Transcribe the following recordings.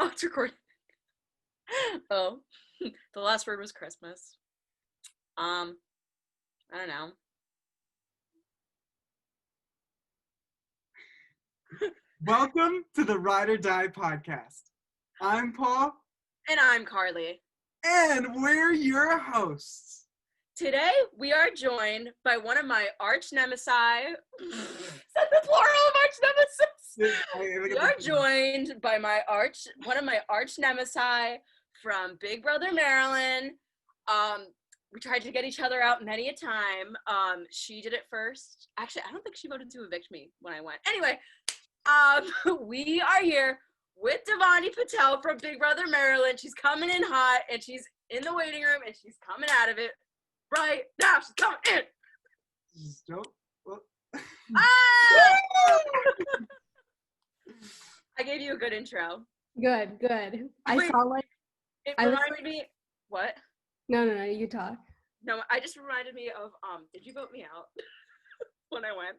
Oh, it's recording. Oh, the last word was Christmas. I don't know. Welcome to the Ride or Die podcast. I'm Paul. And I'm Carly. And we're your hosts. Today, we are joined by one of my arch nemesis. Is that the plural of arch nemesis? We are joined by one of my arch nemesis from Big Brother Maryland. We tried to get each other out many a time. She did it first. Actually, I don't think she voted to evict me when I went. Anyway, we are here with Dhvani Patel from Big Brother Maryland. She's coming in hot, and she's in the waiting room, and she's coming out of it right now. She's coming in. I gave you a good intro. Good. Wait, Saw like it reminded me. What? No, you talk. No, I just reminded me of did you vote me out when I went?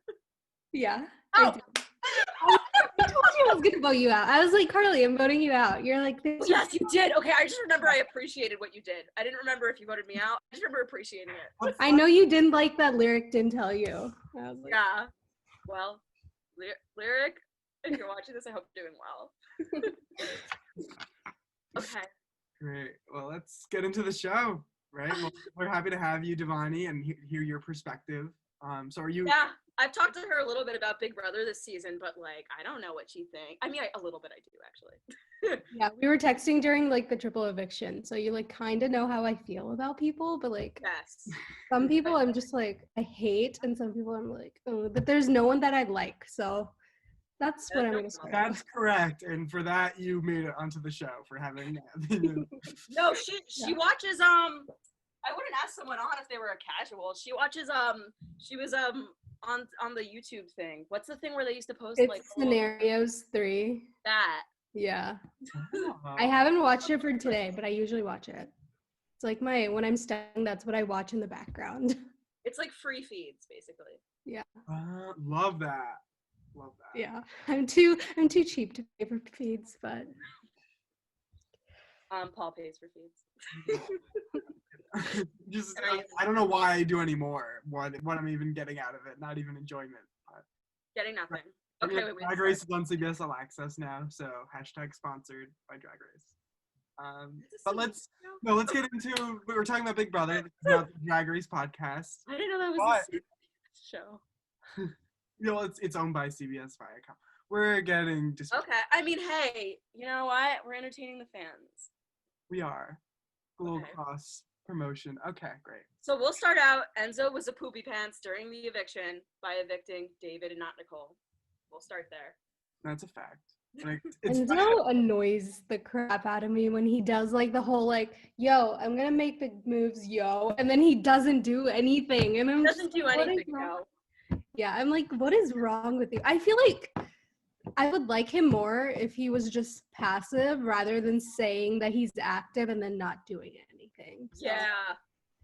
Yeah. Oh. I told you I was gonna vote you out. I was like, Carly, I'm voting you out. You're like, yes, you did. Okay, I just remember I appreciated what you did. I didn't remember if you voted me out. I just remember appreciating it. I know you didn't like that lyric, didn't tell you. I was like, yeah. Well, lyric, if you're watching this, I hope you're doing well. Okay. Great. Well, let's get into the show, right? Well, we're happy to have you, Dhvani, and hear your perspective. So are you? Yeah, I've talked to her a little bit about Big Brother this season, but like, I don't know what she thinks. I mean, a little bit I do, actually. Yeah, we were texting during like the triple eviction, so you like kind of know how I feel about people, but like, yes. Some people I'm just like, I hate, and some people I'm like, oh, but there's no one that I like, so that's what I'm gonna say. That's correct, and for that, you made it onto the show for having that. No, she watches, I wouldn't ask someone on if they were a casual. She watches, she was, on the YouTube thing. What's the thing where they used to post, It's like, Scenarios 3. That. Yeah. I haven't watched it for today, but I usually watch it. It's like when I'm studying, that's what I watch in the background. It's like free feeds, basically. Yeah. Love that. Yeah. I'm too cheap to pay for feeds, but Paul pays for feeds. Just I don't know why I do anymore. What I'm even getting out of it? Not even enjoyment. Getting nothing. Okay, wait. Drag Race is on CBS All Access now, so # sponsored by Drag Race. But let's get into. We were talking about Big Brother, about the Drag Race podcast. I didn't know that was a CBS show. You know, it's owned by CBS Viacom. We're getting okay. I mean, hey, you know what? We're entertaining the fans. We are. A little cross promotion. Okay, great. So we'll start out. Enzo was a poopy pants during the eviction by evicting David and not Nicole. We'll start there. That's a fact. Like, Enzo annoys the crap out of me when he does like the whole like, yo, I'm gonna make big moves, yo, and then he doesn't do anything, and doesn't do anything, yo. Yeah, I'm like, what is wrong with you? I feel like I would like him more if he was just passive rather than saying that he's active and then not doing anything. So. Yeah.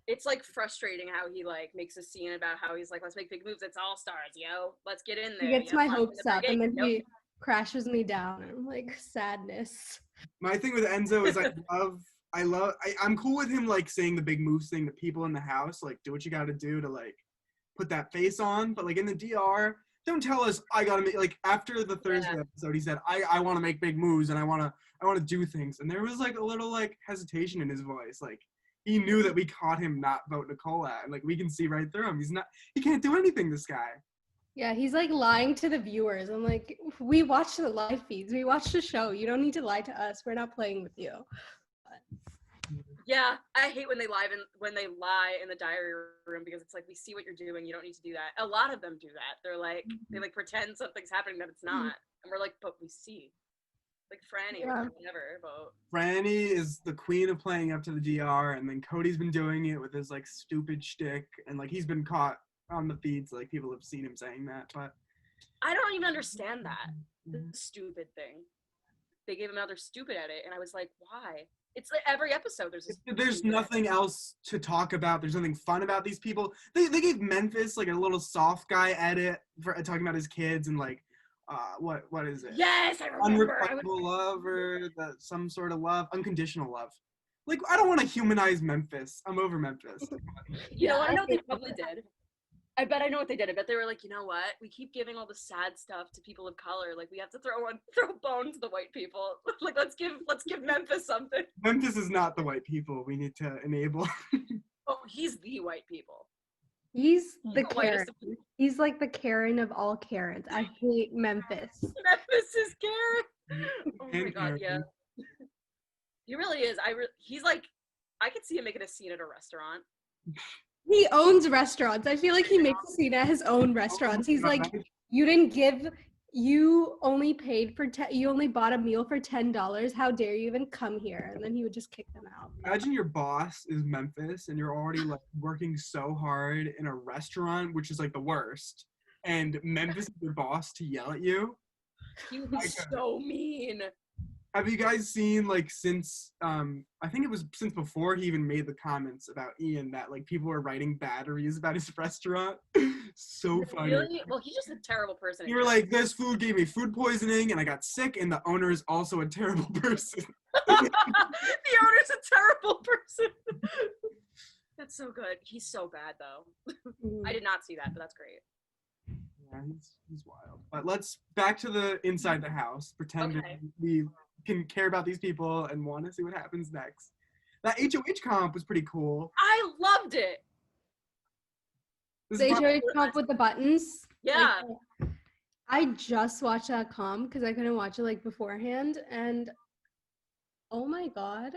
It's like frustrating how he like makes a scene about how he's like, let's make big moves. It's all stars, yo. Let's get in there. He gets my hopes up and then he crashes me down. And I'm like, sadness. My thing with Enzo is I'm cool with him like saying the big moves thing to people in the house, like do what you gotta do to like put that face on. But like in the DR, don't tell us I gotta make, like after the Thursday episode, he said I want to make big moves and I want to do things, and there was like a little like hesitation in his voice, like he knew that we caught him not vote Nicole out, and like we can see right through him. He can't do anything, this guy. Yeah, he's like lying to the viewers. I'm like, we watch the live feeds, we watch the show. You don't need to lie to us. We're not playing with you. Yeah, I hate when they lie in the diary room, because it's like, we see what you're doing. You don't need to do that. A lot of them do that. They're like, they like pretend something's happening that it's not, and we're like, but we see. Like Franny, never vote. Franny is the queen of playing up to the DR, and then Cody's been doing it with his like stupid shtick, and like he's been caught on the feeds. Like people have seen him saying that, but I don't even understand that. The stupid thing. They gave him another stupid edit, and I was like, why? It's like every episode there's nothing else to talk about. There's nothing fun about these people. They gave Memphis like a little soft guy edit for talking about his kids and like what is it? Yes, I remember. Unrequited love or some sort of love, unconditional love. Like, I don't want to humanize Memphis. I'm over Memphis. You know what? I know what they probably did. I bet I know what they did. I bet they were like, you know what? We keep giving all the sad stuff to people of color. Like, we have to throw a bone to the white people. Like, let's give Memphis something. Memphis is not the white people. We need to enable. Oh, he's the white people. He's the whitest Karen. He's like the Karen of all Karens. I hate Memphis. Memphis is Karen. Oh my god, yeah. He really is. He's like, I could see him making a scene at a restaurant. He owns restaurants. I feel like he makes a scene at his own restaurants. He's like, you only paid for you only bought a meal for $10. How dare you even come here? And then he would just kick them out. Imagine your boss is Memphis and you're already like working so hard in a restaurant, which is like the worst. And Memphis is your boss to yell at you. He was so mean. Have you guys seen, like, since, I think it was since before he even made the comments about Ian, that, like, people were writing bad reviews about his restaurant? So funny. Really? Well, he's just a terrible person. You were like, this food gave me food poisoning, and I got sick, and the owner is also a terrible person. The owner's a terrible person. That's so good. He's so bad, though. I did not see that, but that's great. Yeah, he's wild. But let's back to the inside the house. Pretend we can care about these people and want to see what happens next. That HOH comp was pretty cool. I loved it. The HOH comp with the buttons. Yeah. Like, I just watched that comp because I couldn't watch it like beforehand, and oh my god,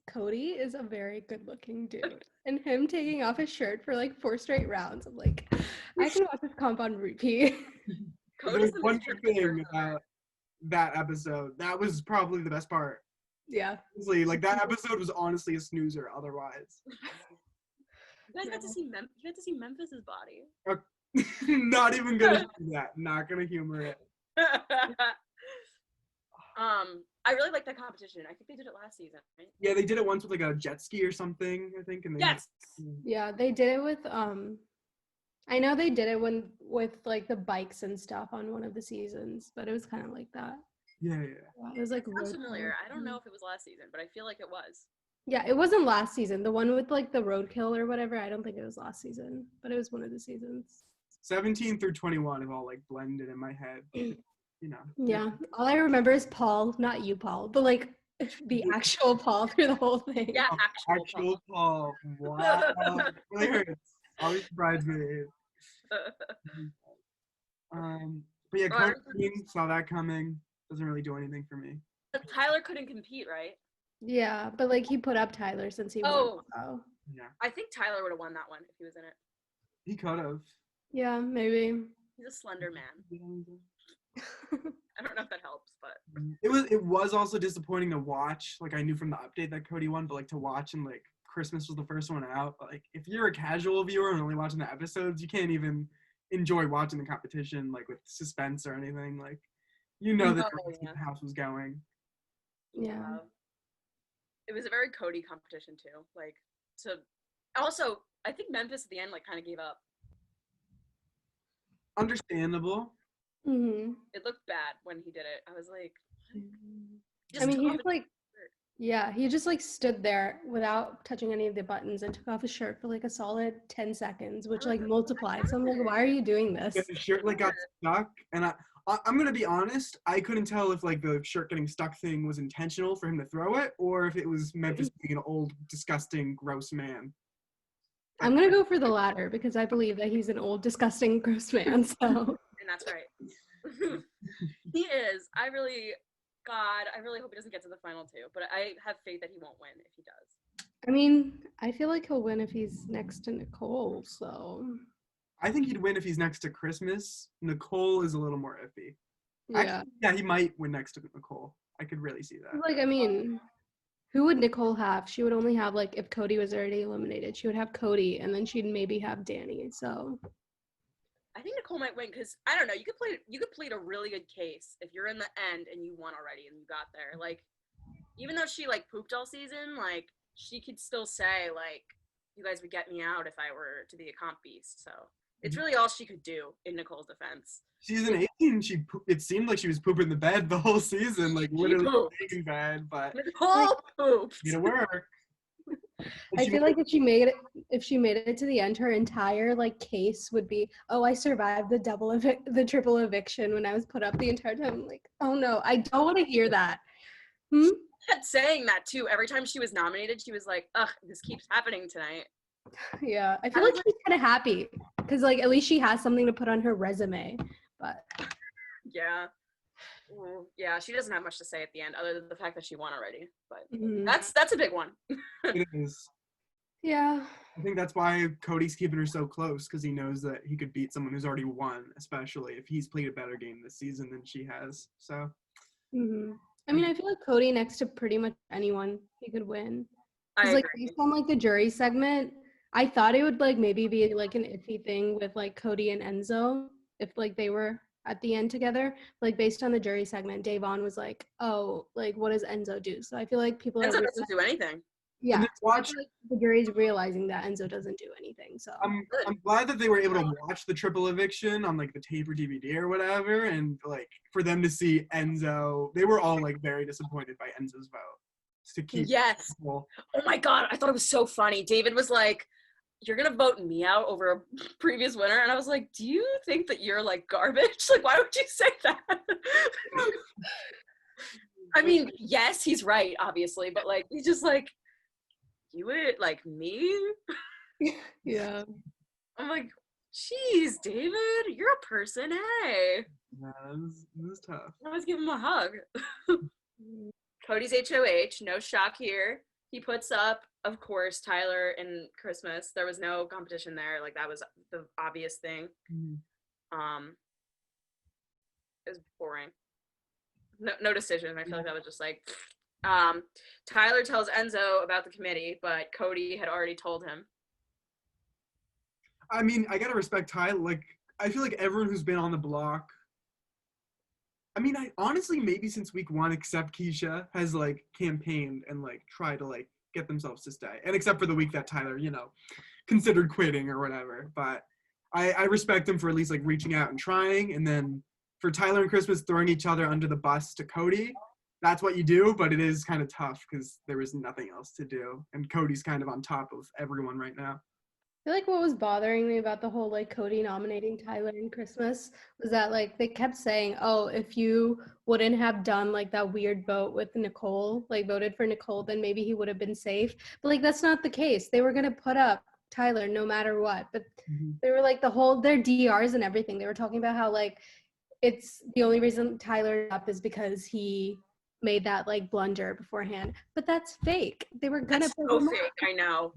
Cody is a very good-looking dude, and him taking off his shirt for like 4 straight rounds. I'm like, I can watch this comp on repeat. There's one thing about that episode that was probably the best part. Yeah. Honestly, like, that episode was honestly a snoozer otherwise. You guys got to see Memphis's body. Not even gonna do that. Not gonna humor it. I really like that competition. I think they did it last season, right? Yeah, they did it once with like a jet ski or something, I think. And yes. Yeah, they did it with I know they did it with like the bikes and stuff on one of the seasons, but it was kind of like that. Yeah. It was like sounds familiar. I don't know if it was last season, but I feel like it was. Yeah, it wasn't last season. The one with like the roadkill or whatever, I don't think it was last season, but it was one of the seasons. 17 through 21 have all like blended in my head. You know. Yeah. All I remember is Paul, not you, Paul, but like the actual Paul through the whole thing. Yeah, actual Paul. Wow. Really hurts. Always bridesmaid. But yeah, Cody saw that coming. Doesn't really do anything for me. But Tyler couldn't compete, right? Yeah, but like he put up Tyler since he won. So. Yeah. I think Tyler would have won that one if he was in it. He could have. Yeah, maybe. He's a slender man. I don't know if that helps, but it was also disappointing to watch. Like, I knew from the update that Cody won, but like to watch and like Christmas was the first one out. Like, if you're a casual viewer and only watching the episodes, you can't even enjoy watching the competition like with suspense or anything. Like, you know that the house was going. Yeah. It was a very Cody competition too. Like, also, I think Memphis at the end like kind of gave up. Understandable. Mm-hmm. It looked bad when he did it. I was like, I mean, he just like, yeah, he just like stood there without touching any of the buttons and took off his shirt for like a solid 10 seconds, which like multiplied. So I'm like, why are you doing this? The shirt like got stuck, and I'm gonna be honest, I couldn't tell if like the shirt getting stuck thing was intentional for him to throw it, or if it was Memphis being an old, disgusting, gross man. I'm gonna go for the latter because I believe that he's an old, disgusting, gross man. So. And that's right. He is. I really hope he doesn't get to the final 2, but I have faith that he won't win if he does. I mean, I feel like he'll win if he's next to Nicole, so. I think he'd win if he's next to Christmas. Nicole is a little more iffy. Yeah. Actually, yeah, he might win next to Nicole. I could really see that. Like, I mean, who would Nicole have? She would only have, like, if Cody was already eliminated, she would have Cody, and then she'd maybe have Danny, so. I think Nicole might win because I don't know. You could plead a really good case if you're in the end and you won already and you got there. Like, even though she like pooped all season, like she could still say like, "You guys would get me out if I were to be a comp beast." So It's really all she could do in Nicole's defense. Season 18, it seemed like she was pooping the bed the whole season, like literally taking bed, but Nicole pooped. made it work. I feel like if she made it to the end, her entire like case would be, oh, I survived the triple eviction when I was put up the entire time. I'm like, oh no, I don't want to hear that. She kept saying that too. Every time she was nominated, she was like, ugh, this keeps happening tonight. Yeah, I feel like she's kind of happy because like at least she has something to put on her resume. But yeah. Yeah, she doesn't have much to say at the end other than the fact that she won already. But that's a big one. It is. Yeah. I think that's why Cody's keeping her so close, because he knows that he could beat someone who's already won, especially if he's played a better game this season than she has. So. I mean, I feel like Cody next to pretty much anyone he could win. I like agree. based on like the jury segment, I thought it would like maybe be like an iffy thing with like Cody and Enzo if like they were at the end together. Like based on the jury segment, Davon was like, "Oh, like what does Enzo do?" So I feel like people Enzo doesn't do anything. Yeah, watch like the jury's realizing that Enzo doesn't do anything. So I'm glad that they were able to watch the triple eviction on like the tape or DVD or whatever, and like for them to see Enzo, they were all like very disappointed by Enzo's vote. To keep Oh my god, I thought it was so funny. David was like, "You're gonna vote me out over a previous winner," and I was like, "Do you think that you're like garbage? Like, why would you say that?" I mean, yes, he's right, obviously, but like, he's just like, "You would like me?" yeah. I'm like, "Jeez, David, you're a person, hey." Yeah, this is tough. I was giving him a hug. Cody's HOH, no shock here. He puts up, of course, Tyler and Christmas. There was no competition there. Like, that was the obvious thing. It was boring. No decision. I feel like that was just like, Tyler tells Enzo about the committee, but Cody had already told him. I mean, I gotta respect Tyler. Like, I feel like everyone who's been on the block, I mean, I honestly, maybe since week 1, except Keisha, has like campaigned and like tried to like get themselves to stay. And except for the week that Tyler, considered quitting or whatever. But I respect him for at least like reaching out and trying. And then for Tyler and Christmas throwing each other under the bus to Cody, that's what you do. But it is kind of tough because there was nothing else to do. And Cody's kind of on top of everyone right now. I feel like what was bothering me about the whole like Cody nominating Tyler and Christmas was that like they kept saying, oh, if you wouldn't have done like that weird vote with Nicole, like voted for Nicole, then maybe he would have been safe. But like that's not the case. They were gonna put up Tyler no matter what. But they were like their DRs and everything. They were talking about how like it's the only reason Tyler up is because he made that like blunder beforehand. But that's fake. They were gonna put him fake. I know.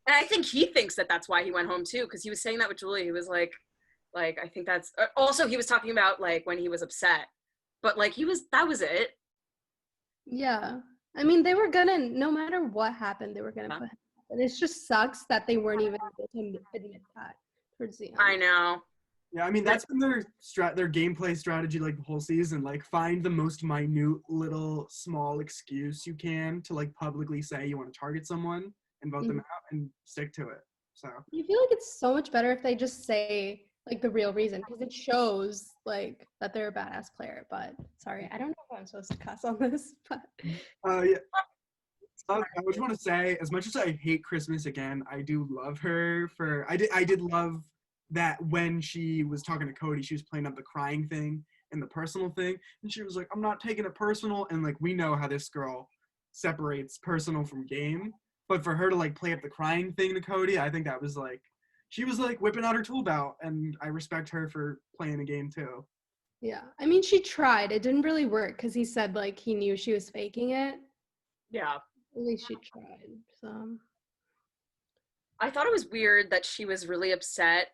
And I think he thinks that that's why he went home too, because he was saying that with Julie. He was like, I think that's also he was talking about like when he was upset, but like that was it. Yeah, I mean they were gonna, no matter what happened, they were gonna put him up. And it just sucks that they weren't even able to admit that towards the end. I know. Yeah, I mean that's been their gameplay strategy like the whole season. Like find the most minute little small excuse you can to like publicly say you want to target someone and vote them out and stick to it. So I feel like it's so much better if they just say like the real reason, because it shows like that they're a badass player. But sorry, I don't know if I'm supposed to cuss on this, but yeah. I just want to say, as much as I hate Christmas again, I do love her for I did love that when she was talking to Cody, she was playing up the crying thing and the personal thing, and she was like, I'm not taking it personal, and like we know how this girl separates personal from game. But for her to like play up the crying thing to Cody, I think that was like, she was like whipping out her tool belt, and I respect her for playing the game too. Yeah, I mean she tried. It didn't really work because he said like he knew she was faking it. Yeah. At least she tried. So I thought it was weird that she was really upset.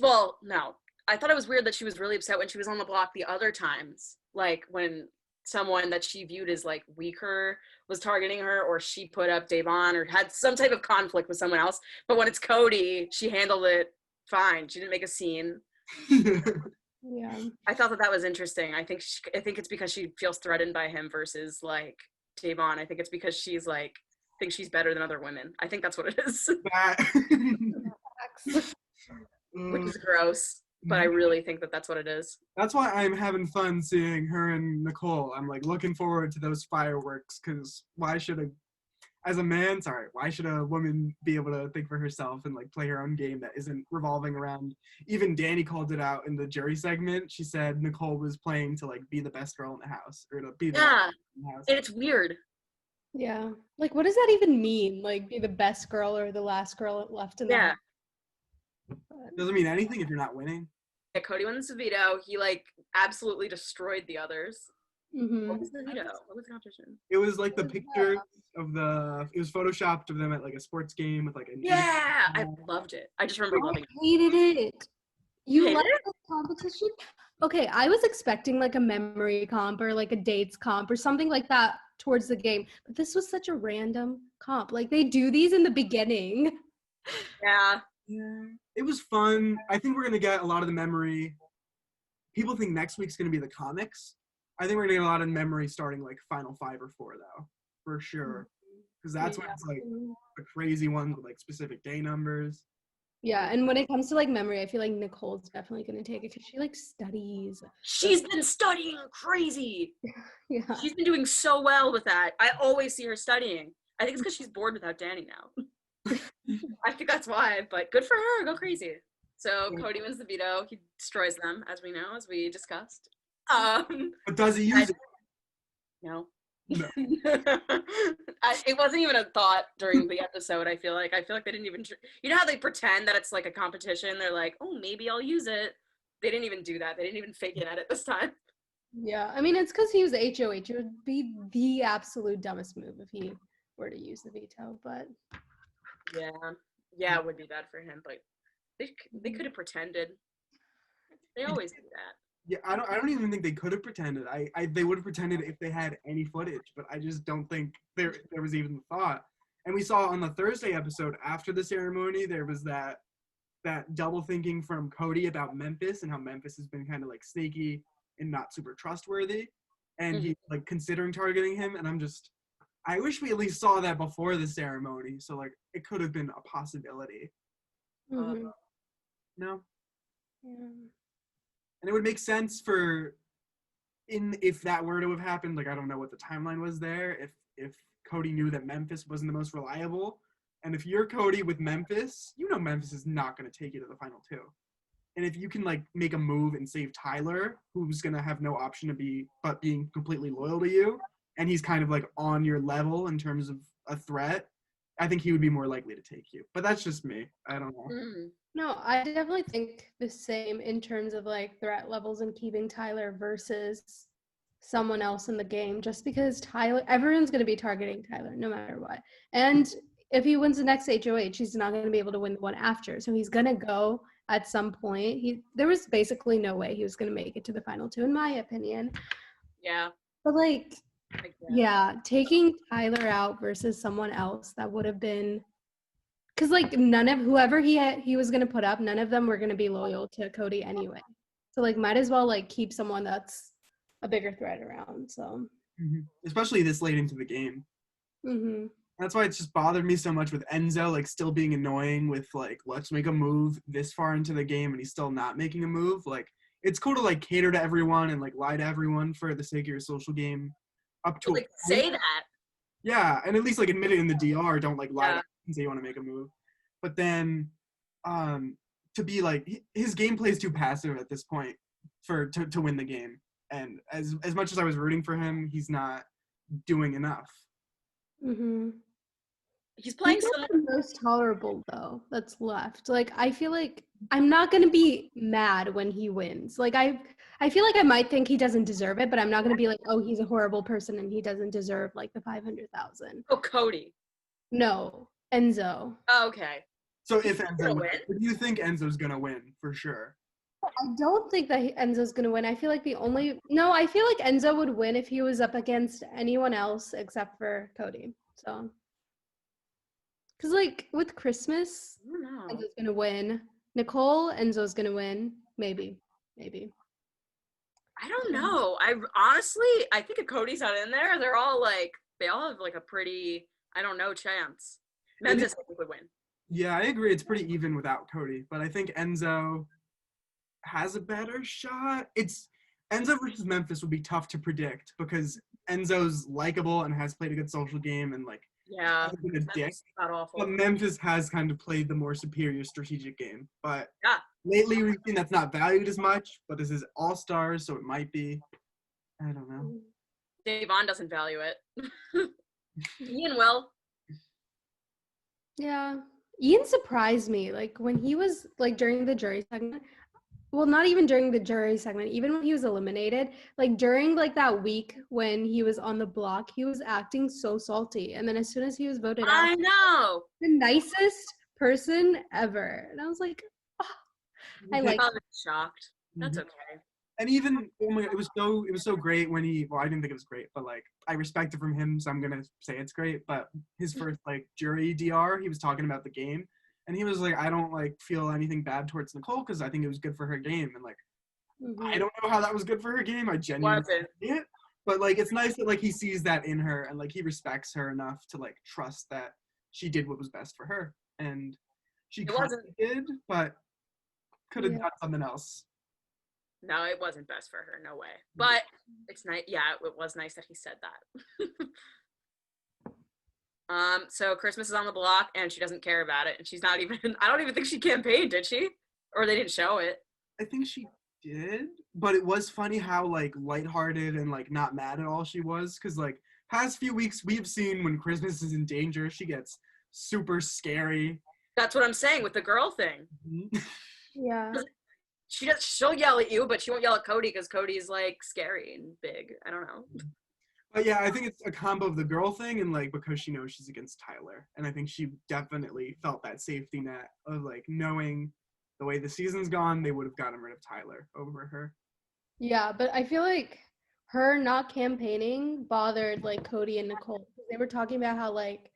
Well, no. I thought it was weird that she was really upset when she was on the block the other times. Like when someone that she viewed as like weaker was targeting her, or she put up Davon or had some type of conflict with someone else. But when it's Cody, she handled it fine. She didn't make a scene. yeah, I thought that was interesting. I think it's because she feels threatened by him versus like Davon. I think it's because she's like thinks she's better than other women. I think that's what it is. which is gross, but I really think that that's what it is. That's why I'm having fun seeing her and Nicole. I'm like looking forward to those fireworks because why should a woman be able to think for herself and like play her own game that isn't revolving around, even Danny called it out in the jury segment. She said Nicole was playing to like be the best girl in the house or to be the best girl in the house. And it's weird. Yeah. Like, what does that even mean? Like, be the best girl or the last girl left in the house? Doesn't mean anything if you're not winning. Yeah, Cody won the veto. He like absolutely destroyed the others. Mm-hmm. What was the veto? What was the competition? It was like the pictures of it was photoshopped of them at like a sports game with like I loved it. I just remember loving it. I hated it. You hated liked it? the competition? Okay, I was expecting like a memory comp or like a dates comp or something like that towards the game, but this was such a random comp. Like they do these in the beginning. Yeah. It was fun. I think we're gonna get a lot of the memory. People think next week's gonna be the comics. I think we're gonna get a lot of memory starting like Final 5 or 4 though, for sure. Because that's when it's like the crazy ones with like specific day numbers. Yeah, and when it comes to like memory, I feel like Nicole's definitely gonna take it because she like studies. She's been studying crazy. Yeah. She's been doing so well with that. I always see her studying. I think it's because she's bored without Danny now. I think that's why, but good for her. Go crazy. So Cody wins the veto. He destroys them, as we know, as we discussed. But does he use it? No. No. It wasn't even a thought during the episode. I feel like they didn't even. You know how they pretend that it's like a competition? They're like, oh, maybe I'll use it. They didn't even do that. They didn't even fake it at it this time. Yeah, I mean it's because he was HOH. It would be the absolute dumbest move if he were to use the veto. But yeah, it would be bad for him. But they could have pretended. They always do that. Yeah, I don't even think they could have pretended. They would have pretended if they had any footage, but I just don't think there was even the thought. And we saw on the Thursday episode after the ceremony, there was that double thinking from Cody about Memphis and how Memphis has been kind of like sneaky and not super trustworthy, and he's like considering targeting him. And I wish we at least saw that before the ceremony, so like it could have been a possibility. mm-hmm. No. Yeah. And it would make sense if that were to have happened, like I don't know what the timeline was there, if Cody knew that Memphis wasn't the most reliable. And if you're Cody with Memphis, you know Memphis is not going to take you to the final 2. And if you can like make a move and save Tyler, who's going to have no option but being completely loyal to you, and he's kind of like on your level in terms of a threat, I think he would be more likely to take you. But that's just me. I don't know. No, I definitely think the same in terms of like threat levels and keeping Tyler versus someone else in the game, just because everyone's going to be targeting Tyler no matter what. And if he wins the next HOH, he's not going to be able to win the one after. So he's going to go at some point. There was basically no way he was going to make it to the final 2, in my opinion. Yeah. But like, taking Tyler out versus someone else, that would have been, because like none of whoever he was going to put up, none of them were going to be loyal to Cody anyway. So like might as well like keep someone that's a bigger threat around. So especially this late into the game. That's why it's just bothered me so much with Enzo like still being annoying with like, let's make a move this far into the game and he's still not making a move. Like it's cool to like cater to everyone and like lie to everyone for the sake of your social game up to like say that. Yeah, and at least like admit it in the DR. Don't like lie and say you want to make a move. But then to be like his gameplay is too passive at this point to win the game. And as much as I was rooting for him, he's not doing enough. He's playing the most tolerable though that's left. Like I feel like I'm not gonna be mad when he wins. Like I feel like I might think he doesn't deserve it, but I'm not gonna be like, oh, he's a horrible person and he doesn't deserve like the 500,000. Oh, Cody. No, Enzo. Oh, okay. So if Enzo wins, you think Enzo's gonna win for sure? I don't think that Enzo's gonna win. I feel like I feel like Enzo would win if he was up against anyone else except for Cody. So, because like with Christmas, Enzo's gonna win. Nicole, Enzo's gonna win. Maybe. I don't know. I think if Cody's not in there, they all have like a pretty, I don't know, chance. Memphis I think would win. Yeah, I agree. It's pretty even without Cody, but I think Enzo has a better shot. It's Enzo versus Memphis would be tough to predict because Enzo's likable and has played a good social game and like Yeah, hasn't been a dick. that's not awful. But Memphis has kind of played the more superior strategic game. But Yeah. lately we've seen that's not valued as much. But this is All Stars, so it might be. I don't know. Davon doesn't value it. Ian will. Yeah. Ian surprised me. Like when he was like during the jury segment. Well, not even during the jury segment, even when he was eliminated, like during like that week when he was on the block, he was acting so salty. And then as soon as he was voted out, I know. the nicest person ever. And I was like, oh, I like I'm shocked. That's Mhm. okay. And even oh my God, it was so great when he I didn't think it was great, but like I respect it from him, so I'm gonna say it's great. But his first like jury DR, he was talking about the game, and he was like, I don't like feel anything bad towards Nicole because I think it was good for her game, and like I don't know how that was good for her game. I genuinely Wasn't. see it, but like it's nice that like he sees that in her and like he respects her enough to like trust that she did what was best for her, and she It kind of wasn't. did, but could have Yeah. done something else. No, it wasn't best for her. No way. But it's nice. Yeah, it was nice that he said that. So Christmas is on the block and she doesn't care about it. And she's not even, I don't even think she campaigned, did she? Or they didn't show it. I think she did, but it was funny how like lighthearted and like not mad at all she was, because like past few weeks we've seen when Christmas is in danger, she gets super scary. That's what I'm saying with the girl thing. Yeah. She'll yell at you, but she won't yell at Cody because Cody's like scary and big. I don't know. But yeah, I think it's a combo of the girl thing and like because she knows she's against Tyler, and I think she definitely felt that safety net of like knowing the way the season's gone, they would have gotten rid of Tyler over her. Yeah, but I feel like her not campaigning bothered like Cody and Nicole. They were talking about how like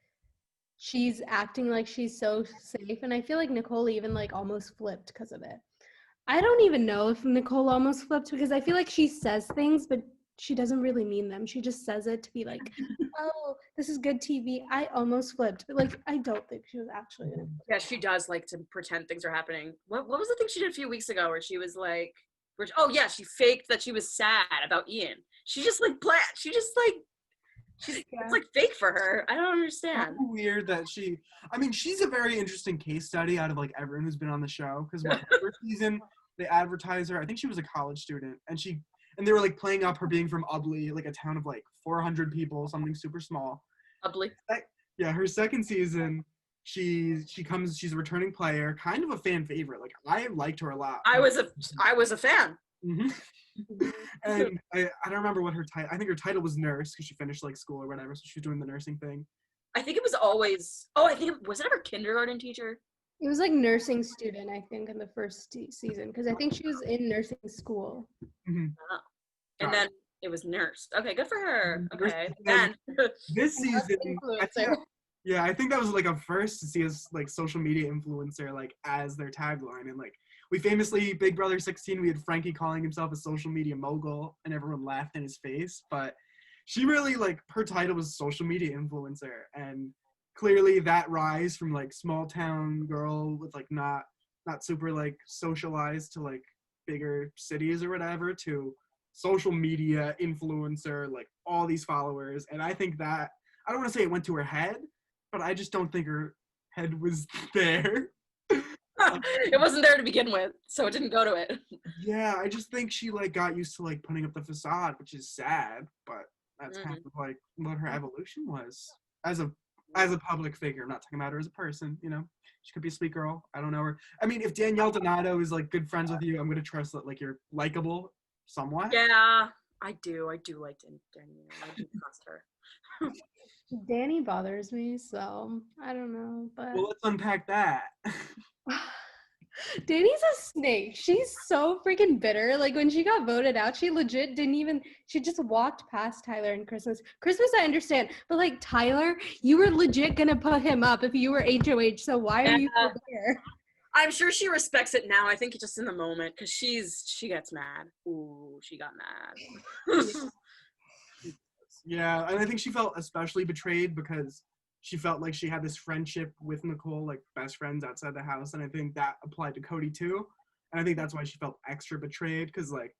she's acting like she's so safe, and I feel like Nicole even like almost flipped because of it. I don't even know if Nicole almost flipped because I feel like she says things, but she doesn't really mean them. She just says it to be like, "Oh, this is good TV." I almost flipped, but like I don't think she was actually gonna. Yeah, she does like to pretend things are happening. What was the thing she did a few weeks ago where she was like, oh yeah, she faked that she was sad about Ian. She just like it's like fake for her. I don't understand. Weird that I mean, she's a very interesting case study out of like everyone who's been on the show, because what first season they advertised her, I think she was a college student, and they were like playing up her being from Ubley, like a town of like 400 people, something super small. Ugly. Yeah, her second season, she's a returning player, kind of a fan favorite. Like I liked her a lot. I was a fan. Mm-hmm. And I don't remember what her title. I think her title was nurse because she finished like school or whatever, so she was doing the nursing thing. I think it was always. Oh, I think was it ever kindergarten teacher? It was like nursing student, I think, in the first season because I think she was in nursing school. Mm-hmm. Oh. And then it was nurse. Okay, good for her. Okay, And then this season, I think that was like a first to see us like social media influencer like as their tagline, and like we famously Big Brother 16, we had Frankie calling himself a social media mogul, and everyone laughed in his face. But she really like her title was social media influencer, and clearly that rise from like small town girl with like not super like socialized to like bigger cities or whatever to social media influencer, like all these followers. And I think that I don't want to say it went to her head, but I just don't think her head was there. it wasn't there to begin with, so it didn't go to it. Yeah, I just think she like got used to like putting up the facade, which is sad, but that's kind of like what her evolution was as a public figure. I'm not talking about her as a person, you know. She could be a sweet girl. I don't know her. I mean, if Danielle Donato is like good friends with you, I'm gonna trust that like you're likable somewhat. Yeah, I do like Danielle. I do trust her. Danny bothers me, so I don't know. But Well, let's unpack that. Danny's a snake. She's so freaking bitter. Like when she got voted out, she legit didn't even, she just walked past Tyler and Christmas. Christmas, I understand. But like Tyler, you were legit gonna put him up if you were HOH. So why are you so there? I'm sure she respects it now. I think just in the moment because she gets mad. Ooh, she got mad. Yeah, and I think she felt especially betrayed because she felt like she had this friendship with Nicole, like best friends outside the house, and I think that applied to Cody too. And I think that's why she felt extra betrayed, because like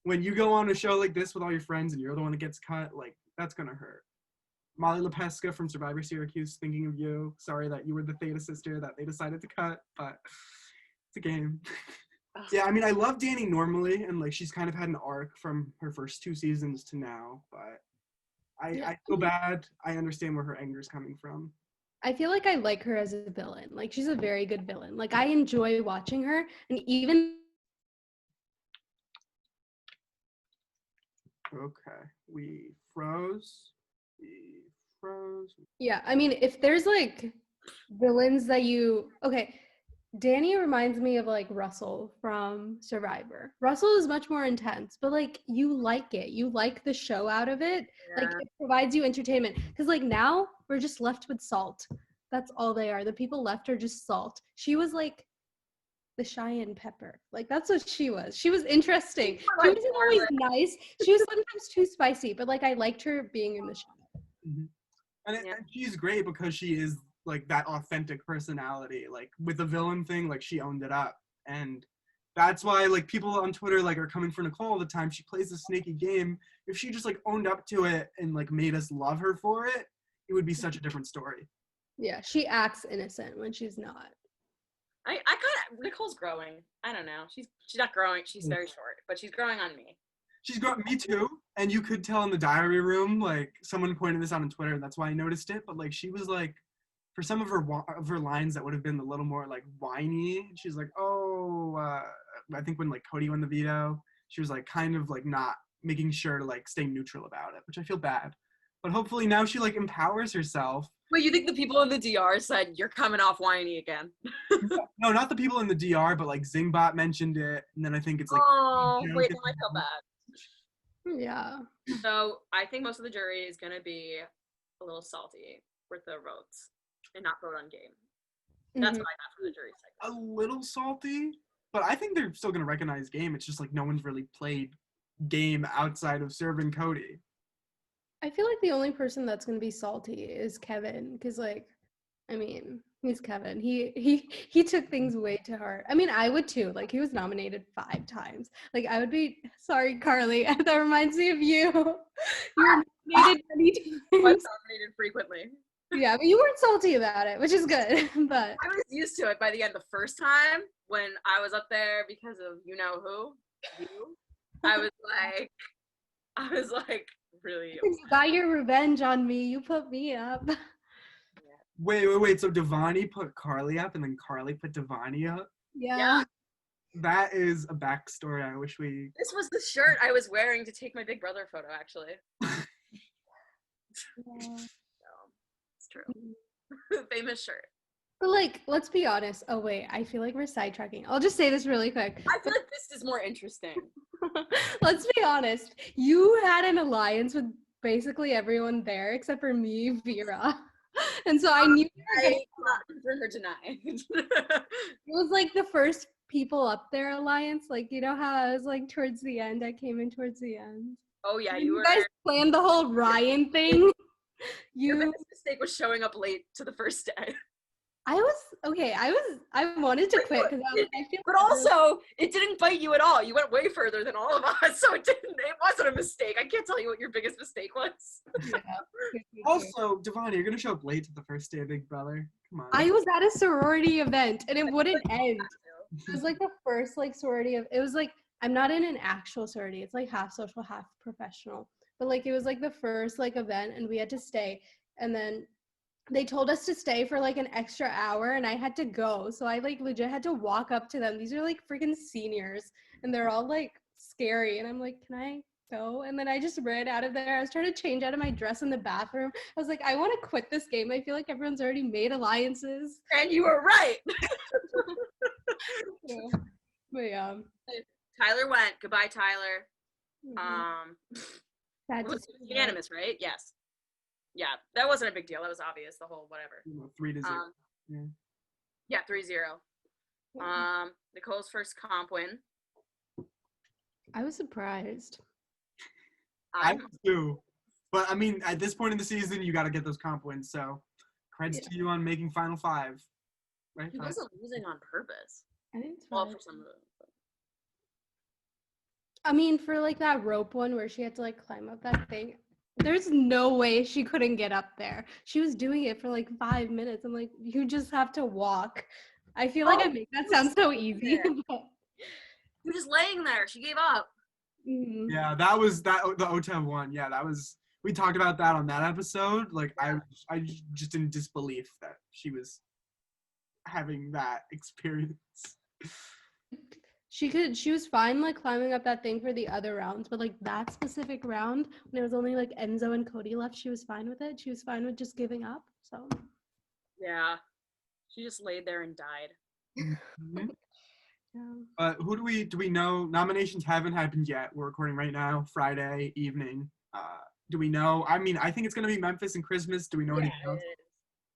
when you go on a show like this with all your friends and you're the one that gets cut, like that's gonna hurt. Molly LaPesca from Survivor Syracuse, thinking of you. Sorry that you were the Theta sister that they decided to cut, but it's a game. Yeah, I mean, I love Dani normally, and like she's kind of had an arc from her first 2 seasons to now, but I feel bad. I understand where her anger is coming from. I feel like I like her as a villain. Like she's a very good villain. Like I enjoy watching her, and even Okay, we froze. We froze. yeah, I mean, if there's like villains that okay, Dani reminds me of like Russell from Survivor. Russell is much more intense, but like you like it. You like the show out of it. Yeah. Like it provides you entertainment. Because like now we're just left with Salt. That's all they are. The people left are just Salt. She was like the Cheyenne Pepper. Like that's what she was. She was interesting. She wasn't always nice. She was sometimes too spicy, but like I liked her being in the show. Mm-hmm. And she's great because she is like that authentic personality. Like with the villain thing, like she owned it up, and that's why like people on Twitter like are coming for Nicole all the time. She plays a snaky game. If she just like owned up to it and like made us love her for it, it would be such a different story. Yeah, she acts innocent when she's not. I kind of, Nicole's growing. I don't know. She's not growing. She's very short, but she's growing on me. She's growing, me too. And you could tell in the diary room, like someone pointed this out on Twitter. That's why I noticed it. But like she was like, for some of her lines that would have been a little more like whiny, she's like, oh, I think when like Cody won the veto, she was like kind of like not making sure to like stay neutral about it, which I feel bad. But hopefully now she like empowers herself. Wait, you think the people in the DR said you're coming off whiny again? No, not the people in the DR, but like Zingbot mentioned it, and then I think it's like. Oh, wait, no, I feel bad. Yeah. So I think most of the jury is gonna be a little salty with the votes and not vote on game. That's what I got from the jury segment. A little salty, but I think they're still gonna recognize game. It's just like no one's really played game outside of serving Cody. I feel like the only person that's gonna be salty is Kevin, because like, I mean, he's Kevin. He took things way too hard. I mean, I would too. Like he was nominated 5 times. Like I would be sorry, Carly. That reminds me of you. You were nominated many times. I was nominated frequently. Yeah, but you weren't salty about it, which is good. But I was used to it by the end. The first time when I was up there because of you know who, you, I was like really. You got your revenge on me. You put me up. Wait. So Dhvani put Carly up, and then Carly put Dhvani up? Yeah. That is a backstory. I wish we. This was the shirt I was wearing to take my Big Brother photo, actually. Yeah. So, it's true. Famous shirt. But like, let's be honest. Oh wait, I feel like we're sidetracking. I'll just say this really quick. I feel like this is more interesting. Let's be honest. You had an alliance with basically everyone there except for me, Vera. And so I knew I not confirm or deny. it was like the first people up there alliance. Like, you know how I was like towards the end? I came in towards the end. Oh yeah, You guys planned the whole Ryan thing. Your biggest mistake was showing up late to the first day. I wanted to quit because I feel. But also, it didn't bite you at all. You went way further than all of us, so it wasn't a mistake. I can't tell you what your biggest mistake was. Yeah. Also, Dhvani, you're gonna show up late to the first day of Big Brother. Come on. I was at a sorority event and it wouldn't end. It was like the first like sorority it was like, I'm not in an actual sorority. It's like half social, half professional. But like it was like the first like event and we had to stay. And then they told us to stay for like an extra hour and I had to go. So I like legit had to walk up to them. These are like freaking seniors and they're all like scary. And I'm like, can I go? And then I just ran out of there. I was trying to change out of my dress in the bathroom. I was like, I want to quit this game. I feel like everyone's already made alliances. And you were right. Yeah. But yeah. Tyler went. Goodbye, Tyler. Sad It was to see unanimous, right? Yes. Yeah, that wasn't a big deal. That was obvious. The whole whatever. 3-0. Yeah, 3-0. Nicole's first comp win. I was surprised. I was too. But I mean, at this point in the season, you got to get those comp wins. So Creds to you on making Final Five. Right? He wasn't losing on purpose. I think it's Well, fine. for some of them. I mean, for like that rope one where she had to like climb up that thing, there's no way she couldn't get up there. She was doing it for like 5 minutes. I'm like, you just have to walk. I feel like I make that sound so easy. But, She was just laying there. She gave up. Yeah, that was the OTEV one. Yeah, that was. We talked about that on that episode. Like, I just in disbelief that she was having that experience. she was fine like climbing up that thing for the other rounds, but like that specific round when it was only like Enzo and Cody left, she was fine with it. She was fine with just giving up. So Yeah. She just laid there and died. Mm-hmm. yeah. Who do we know? Nominations haven't happened yet. We're recording right now, Friday evening. Do we know? I mean, I think it's gonna be Memphis and Christmas. Do we know anything else? It is.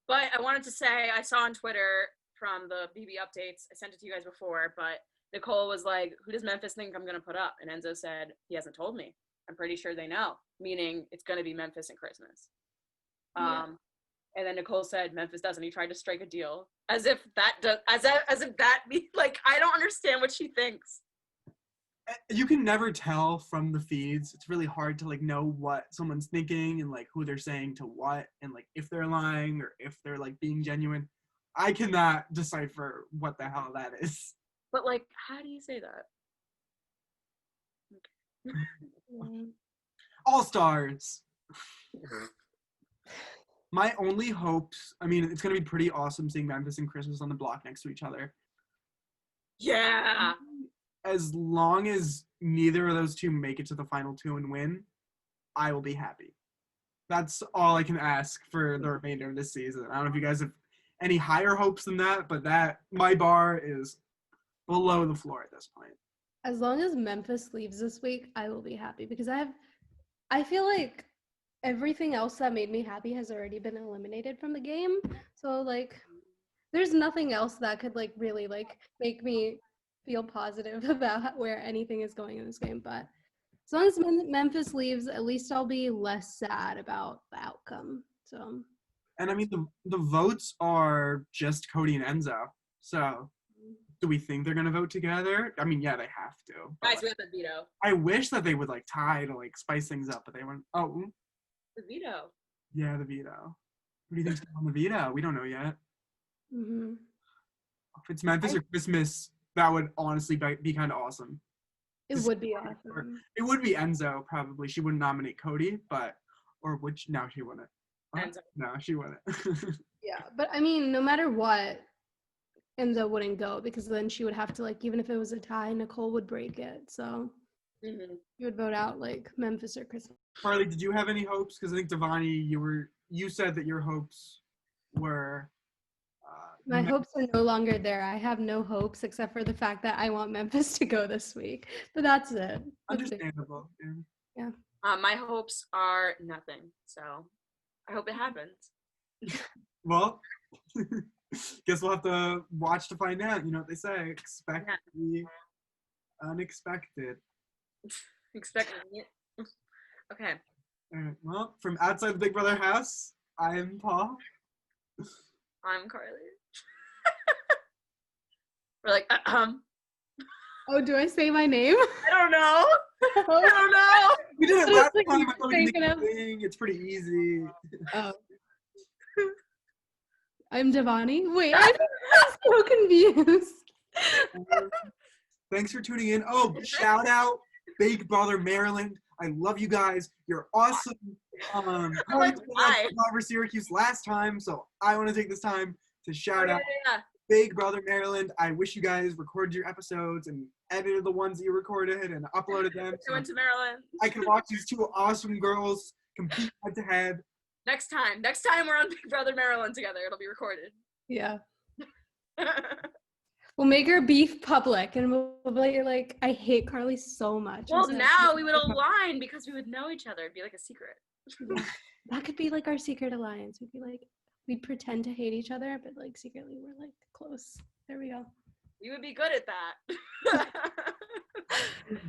But I wanted to say, I saw on Twitter from the BB updates, I sent it to you guys before, but Nicole was like, who does Memphis think I'm gonna put up? And Enzo said, he hasn't told me. I'm pretty sure they know, meaning it's gonna be Memphis and Christmas. Yeah. And then Nicole said Memphis doesn't. He tried to strike a deal, as if that like, I don't understand what she thinks. You can never tell from the feeds. It's really hard to like know what someone's thinking and like who they're saying to what and like if they're lying or if they're like being genuine. I cannot decipher what the hell that is. But like, how do you say that? Yeah. All stars. My only hopes, I mean, it's going to be pretty awesome seeing Memphis and Christmas on the block next to each other. Yeah. As long as neither of those two make it to the final two and win, I will be happy. That's all I can ask for the remainder of this season. I don't know if you guys have any higher hopes than that, but my bar is below the floor at this point. As long as Memphis leaves this week, I will be happy because I feel like everything else that made me happy has already been eliminated from the game. So like there's nothing else that could like really like make me feel positive about where anything is going in this game. But as long as Memphis leaves, at least I'll be less sad about the outcome. So And I mean the votes are just Cody and Enzo. So do we think they're gonna vote together? I mean, yeah, they have to. Guys, we have the veto. I wish that they would like tie to like spice things up, but they weren't. Oh, The veto. yeah, the veto. What do you think's on the veto? We don't know yet. mm-hmm. If it's Memphis or Christmas, that would honestly be kind of awesome. It would be awesome. It would be Enzo probably. She wouldn't nominate Cody, or would she? No, she wouldn't. Enzo. No, she wouldn't. Yeah, but I mean, no matter what, Enzo wouldn't go because then she would have to like, even if it was a tie, Nicole would break it. So you would vote out like Memphis or Christmas. Carly, did you have any hopes? Because I think Dhvani, you said that your hopes were. My hopes are no longer there. I have no hopes except for the fact that I want Memphis to go this week. But that's it. Understandable. Yeah. My hopes are nothing. So I hope it happens. Well, guess we'll have to watch to find out. You know what they say. Expect the unexpected. Expecting it. Okay. All right. Well, from outside the Big Brother house, I'm Paul. I'm Carly. We're like, Oh, do I say my name? I don't know. I don't know. We did it But last it's like time. you're I thought we could thinking make of- a thing. It's pretty easy. Oh. I'm Dhvani. Wait, I'm so confused. Thanks for tuning in. Oh, shout out Big Brother Maryland. I love you guys. You're awesome. Like, why? Over Syracuse last time, so I want to take this time to shout out Yeah. Big Brother Maryland. I wish you guys recorded your episodes and edited the ones that you recorded and uploaded them. We went to Maryland. I can watch these two awesome girls compete head to head. Next time we're on Big Brother Maryland together. It'll be recorded. Yeah. We'll make our beef public and we'll be like, I hate Carly so much. Well, instead of- now we would align because we would know each other. It'd be like a secret. Yeah. That could be like our secret alliance. We'd be like, we'd pretend to hate each other, but like secretly we're like close. There we go. We would be good at that.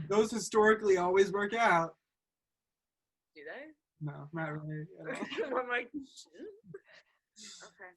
Those historically always work out. Do they? No, not really at all. I'm like, Okay.